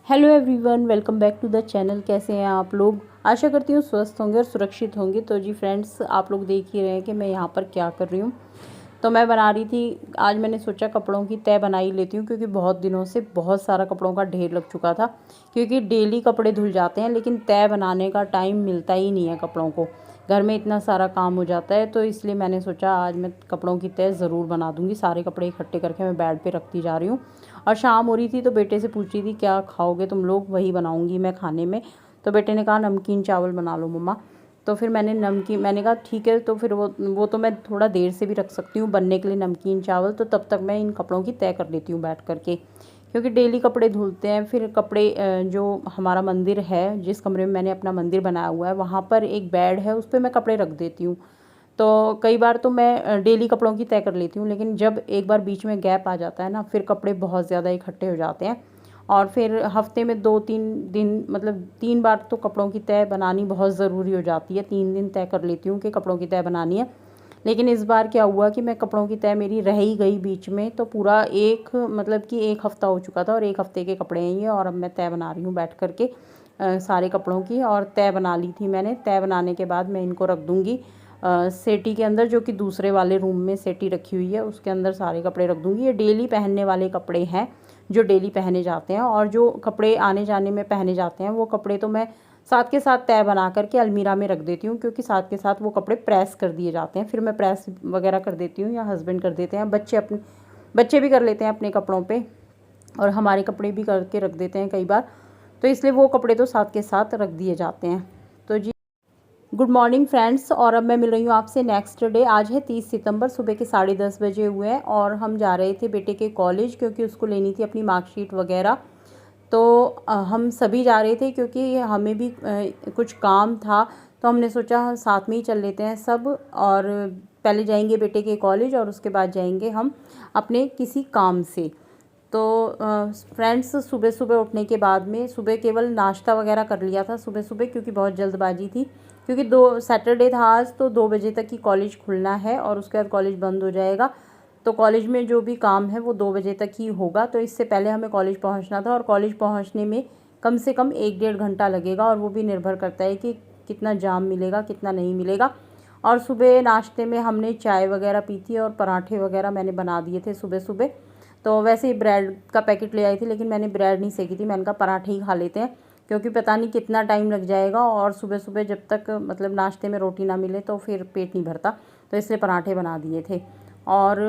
Hello everyone, welcome back to the channel. कैसे हैं आप लोग? आशा करती हूँ स्वस्थ होंगे और सुरक्षित होंगे। तो जी फ्रेंड्स, आप लोग देख ही रहे हैं कि मैं यहाँ पर क्या कर रही हूँ। तो मैं बना रही थी, आज मैंने सोचा कपड़ों की तह बना ही लेती हूँ, क्योंकि बहुत दिनों से बहुत सारा कपड़ों का ढेर लग चुका था। क्योंकि डेली कपड़े धुल जाते हैं, लेकिन तह बनाने का टाइम मिलता ही नहीं है कपड़ों को। घर में इतना सारा काम हो जाता है, तो इसलिए मैंने सोचा आज मैं कपड़ों की तह ज़रूर बना दूँगी। सारे कपड़े इकट्ठे करके मैं बेड पे रखती जा रही हूँ। और शाम हो रही थी तो बेटे से पूछ रही थी क्या खाओगे तुम लोग, वही बनाऊँगी मैं खाने में। तो बेटे ने कहा नमकीन चावल बना लो मम्मा। तो फिर मैंने कहा ठीक है। तो फिर वो तो मैं थोड़ा देर से भी रख सकती हूँ बनने के लिए नमकीन चावल। तो तब तक मैं इन कपड़ों की तय कर लेती हूँ बैठ करके, क्योंकि डेली कपड़े धुलते हैं। फिर कपड़े जो हमारा मंदिर है, जिस कमरे में मैंने अपना मंदिर बनाया हुआ है, वहाँ पर एक बेड है, उस पर मैं कपड़े रख देती हूँ। तो कई बार तो मैं डेली कपड़ों की तय कर लेती हूँ, लेकिन जब एक बार बीच में गैप आ जाता है ना, फिर कपड़े बहुत ज़्यादा इकट्ठे हो जाते हैं। और फिर हफ्ते में 2-3 दिन, मतलब 3 बार तो कपड़ों की तय बनानी बहुत ज़रूरी हो जाती है। 3 दिन तय कर लेती हूँ कि कपड़ों की तय बनानी है। लेकिन इस बार क्या हुआ कि मैं कपड़ों की तय मेरी रह ही गई बीच में। तो पूरा एक, मतलब कि 1 हफ़्ता हो चुका था और 1 हफ़्ते के कपड़े हैं ये। और अब मैं तय बना रही हूँ बैठ करके सारे कपड़ों की। और तय बना ली थी मैंने। तय बनाने के बाद मैं इनको रख दूँगी सेटी के अंदर, जो कि दूसरे वाले रूम में सेटी रखी हुई है, उसके अंदर सारे कपड़े रख दूँगी। ये डेली पहनने वाले कपड़े हैं, जो डेली पहने जाते हैं। और जो कपड़े आने जाने में पहने जाते हैं, वो कपड़े तो मैं साथ के साथ तय बना करके अलमीरा में रख देती हूँ, क्योंकि साथ के साथ वो कपड़े प्रेस कर दिए जाते हैं। फिर मैं प्रेस वगैरह कर देती हूँ, या हस्बैंड कर देते हैं। बच्चे भी कर लेते हैं अपने कपड़ों पे, और हमारे कपड़े भी करके रख देते हैं कई बार। तो इसलिए वो कपड़े तो साथ के साथ रख दिए जाते हैं। तो जी, गुड मॉर्निंग फ्रेंड्स। और अब मैं मिल रही हूँ आपसे नेक्स्ट डे। आज है 30 सितंबर, सुबह के 10:30 बजे हुए हैं। और हम जा रहे थे बेटे के कॉलेज, क्योंकि उसको लेनी थी अपनी मार्कशीट वगैरह। तो हम सभी जा रहे थे, क्योंकि हमें भी कुछ काम था। तो हमने सोचा साथ में ही चल लेते हैं सब। और पहले जाएंगे बेटे के कॉलेज, और उसके बाद जाएंगे हम अपने किसी काम से। तो फ्रेंड्स, सुबह सुबह उठने के बाद में, सुबह केवल नाश्ता वगैरह कर लिया था सुबह सुबह, क्योंकि बहुत जल्दबाजी थी। क्योंकि 2 सैटरडे था आज, तो 2 बजे तक ही कॉलेज खुलना है और उसके बाद कॉलेज बंद हो जाएगा। तो कॉलेज में जो भी काम है वो 2 बजे तक ही होगा। तो इससे पहले हमें कॉलेज पहुंचना था, और कॉलेज पहुंचने में कम से कम 1-1.5 घंटा लगेगा। और वो भी निर्भर करता है कि कितना जाम मिलेगा, कितना नहीं मिलेगा। और सुबह नाश्ते में हमने चाय वगैरह पी थी, और पराठे वगैरह मैंने बना दिए थे सुबह सुबह। तो वैसे ही ब्रेड का पैकेट ले आई थी, लेकिन मैंने ब्रेड नहीं सेकी थी। मैंने कहा पराठे ही खा लेते हैं, क्योंकि पता नहीं कितना टाइम लग जाएगा। और सुबह सुबह जब तक मतलब नाश्ते में रोटी ना मिले तो फिर पेट नहीं भरता। तो इसलिए पराठे बना दिए थे। और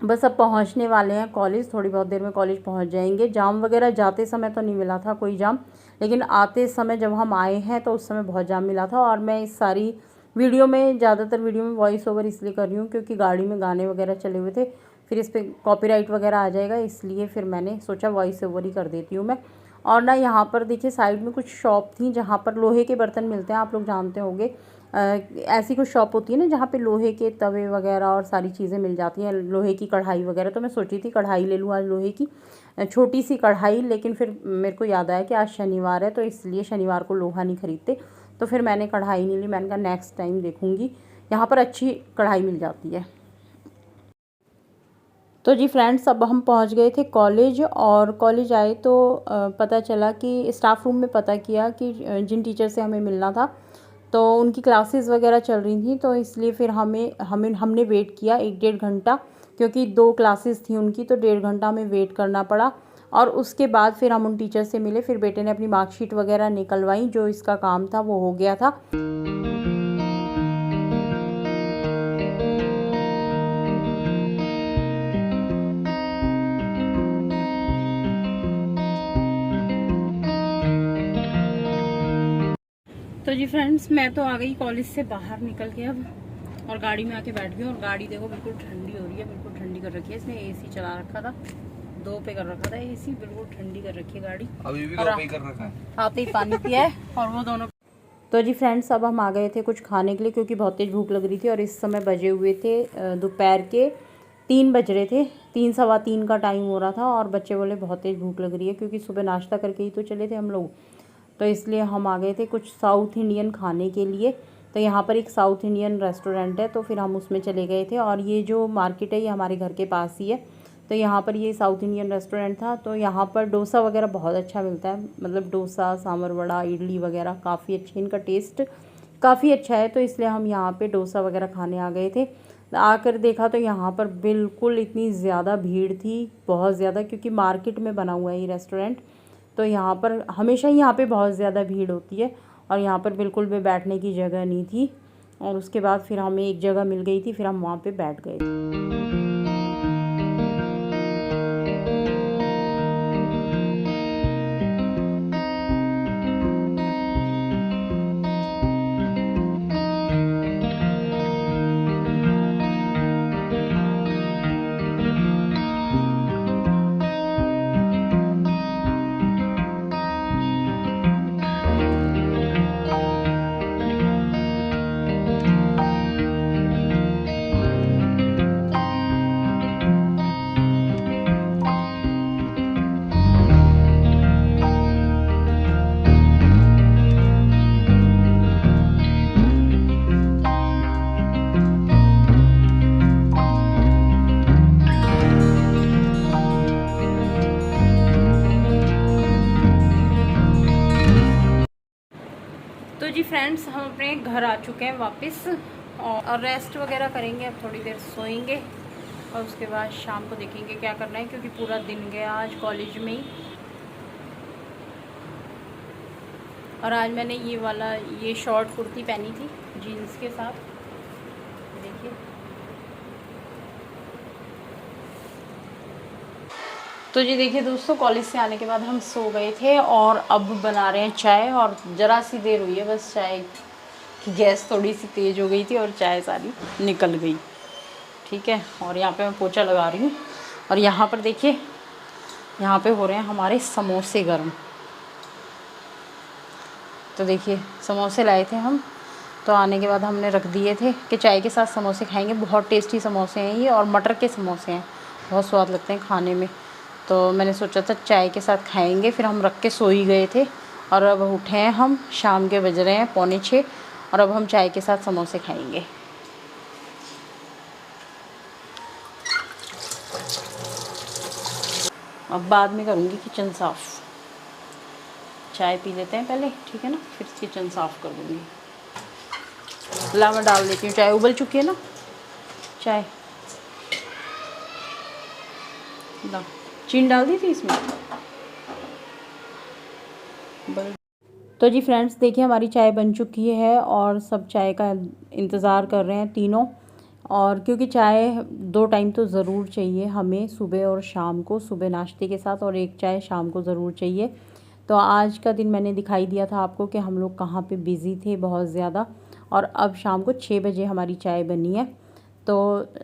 बस अब पहुंचने वाले हैं कॉलेज, थोड़ी बहुत देर में कॉलेज पहुंच जाएंगे। जाम वगैरह जाते समय तो नहीं मिला था कोई जाम, लेकिन आते समय जब हम आए हैं तो उस समय बहुत जाम मिला था। और मैं इस सारी वीडियो में, ज़्यादातर वीडियो में वॉइस ओवर इसलिए कर रही हूँ, क्योंकि गाड़ी में गाने वगैरह चले हुए थे, फिर इस पर कॉपीराइट वगैरह आ जाएगा। इसलिए फिर मैंने सोचा वॉइस ओवर ही कर देती हूँ मैं। और ना, यहाँ पर देखिए साइड में कुछ शॉप थी जहाँ पर लोहे के बर्तन मिलते हैं, आप लोग जानते होंगे। ऐसी कुछ शॉप होती है ना जहाँ पे लोहे के तवे वगैरह और सारी चीज़ें मिल जाती हैं, लोहे की कढ़ाई वगैरह। तो मैं सोची थी कढ़ाई ले लूँ आज, लोहे की छोटी सी कढ़ाई। लेकिन फिर मेरे को याद आया कि आज शनिवार है, तो इसलिए शनिवार को लोहा नहीं खरीदते। तो फिर मैंने कढ़ाई नहीं ली। मैंने कहा नेक्स्ट टाइम देखूँगी, यहाँ पर अच्छी कढ़ाई मिल जाती है। तो जी फ्रेंड्स, अब हम पहुंच गए थे कॉलेज। और कॉलेज आए तो पता चला कि स्टाफ रूम में पता किया कि जिन टीचर से हमें मिलना था, तो उनकी क्लासेस वगैरह चल रही थी। तो इसलिए फिर हमने वेट किया 1-1.5 घंटा, क्योंकि 2 क्लासेस थी उनकी, तो 1.5 घंटा हमें वेट करना पड़ा। और उसके बाद फिर हम उन टीचर से मिले। फिर बेटे ने अपनी मार्कशीट वगैरह निकलवाई, जो इसका काम था वो हो गया था। तो जी फ्रेंड्स, मैं तो आ गई कॉलेज से बाहर निकल के अब, और गाड़ी में आके बैठ गई। और गाड़ी देखो बिल्कुल ठंडी हो रही है, बिल्कुल ठंडी कर रखी है। इसने एसी चला रखा था, 2 पे कर रखा था एसी, बिल्कुल ठंडी कर रखी है गाड़ी। अभी भी 2 पे कर रखा है। आते ही पानी पिया है, और वो दोनों। तो जी फ्रेंड्स, अब हम आ गए थे कुछ खाने के लिए, क्योंकि बहुत तेज़ भूख लग रही थी। और इस समय बजे हुए थे दोपहर के 3 बज रहे थे, 3 सवा 3 का टाइम हो रहा था। और बच्चे बोले बहुत तेज़ भूख लग रही है, क्योंकि सुबह नाश्ता करके ही तो चले थे हम लोग। तो इसलिए हम आ गए थे कुछ साउथ इंडियन खाने के लिए। तो यहाँ पर एक साउथ इंडियन रेस्टोरेंट है, तो फिर हम उसमें चले गए थे। और ये जो मार्केट है ये हमारे घर के पास ही है। तो यहाँ पर ये साउथ इंडियन रेस्टोरेंट था। तो यहाँ पर डोसा वगैरह बहुत अच्छा मिलता है, मतलब डोसा, सांभर वड़ा, इडली वगैरह काफ़ी अच्छे, इनका टेस्ट काफ़ी अच्छा है। तो इसलिए हम यहाँ पे डोसा वगैरह खाने आ गए थे। आकर देखा तो यहाँ पर बिल्कुल इतनी ज़्यादा भीड़ थी, बहुत ज़्यादा, क्योंकि मार्केट में बना हुआ है ये रेस्टोरेंट। तो यहाँ पर हमेशा ही यहाँ पे बहुत ज़्यादा भीड़ होती है और यहाँ पर बिल्कुल भी बैठने की जगह नहीं थी। और उसके बाद फिर हमें एक जगह मिल गई थी, फिर हम वहाँ पे बैठ गए। तो जी फ्रेंड्स, हम अपने घर आ चुके हैं वापस और रेस्ट वगैरह करेंगे। अब थोड़ी देर सोएंगे और उसके बाद शाम को देखेंगे क्या करना है, क्योंकि पूरा दिन गया आज कॉलेज में ही। और आज मैंने ये शॉर्ट कुर्ती पहनी थी जीन्स के साथ, देखिए। तो जी देखिए दोस्तों, कॉलेज से आने के बाद हम सो गए थे और अब बना रहे हैं चाय। और ज़रा सी देर हुई है बस, चाय की गैस थोड़ी सी तेज़ हो गई थी और चाय सारी निकल गई, ठीक है। और यहाँ पे मैं पोछा लगा रही हूँ और यहाँ पर देखिए, यहाँ पे हो रहे हैं हमारे समोसे गर्म। तो देखिए समोसे लाए थे हम, तो आने के बाद हमने रख दिए थे कि चाय के साथ समोसे खाएंगे। बहुत टेस्टी समोसे हैं ये, और मटर के समोसे हैं, बहुत स्वाद लगते हैं खाने में। तो मैंने सोचा था चाय के साथ खाएंगे, फिर हम रख के सो ही गए थे। और अब उठे हैं हम, शाम के बज रहे हैं 5:45, और अब हम चाय के साथ समोसे खाएंगे। अब बाद में करूँगी किचन साफ़, चाय पी लेते हैं पहले, ठीक है ना, फिर किचन साफ़ कर दूँगी। ला मैं डाल देती हूँ, चाय उबल चुकी है ना चाय। ला चीनी डाल दी थी इसमें। तो जी फ्रेंड्स देखिए, हमारी चाय बन चुकी है और सब चाय का इंतज़ार कर रहे हैं तीनों। और क्योंकि चाय 2 टाइम तो ज़रूर चाहिए हमें, सुबह और शाम को, सुबह नाश्ते के साथ और एक चाय शाम को ज़रूर चाहिए। तो आज का दिन मैंने दिखाई दिया था आपको कि हम लोग कहाँ पे बिज़ी थे बहुत ज़्यादा। और अब शाम को 6 बजे हमारी चाय बनी है। तो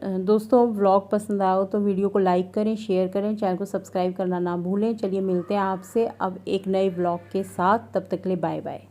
दोस्तों, व्लॉग पसंद आया हो तो वीडियो को लाइक करें, शेयर करें, चैनल को सब्सक्राइब करना ना भूलें। चलिए मिलते हैं आपसे अब एक नए व्लॉग के साथ, तब तक के लिए बाय बाय।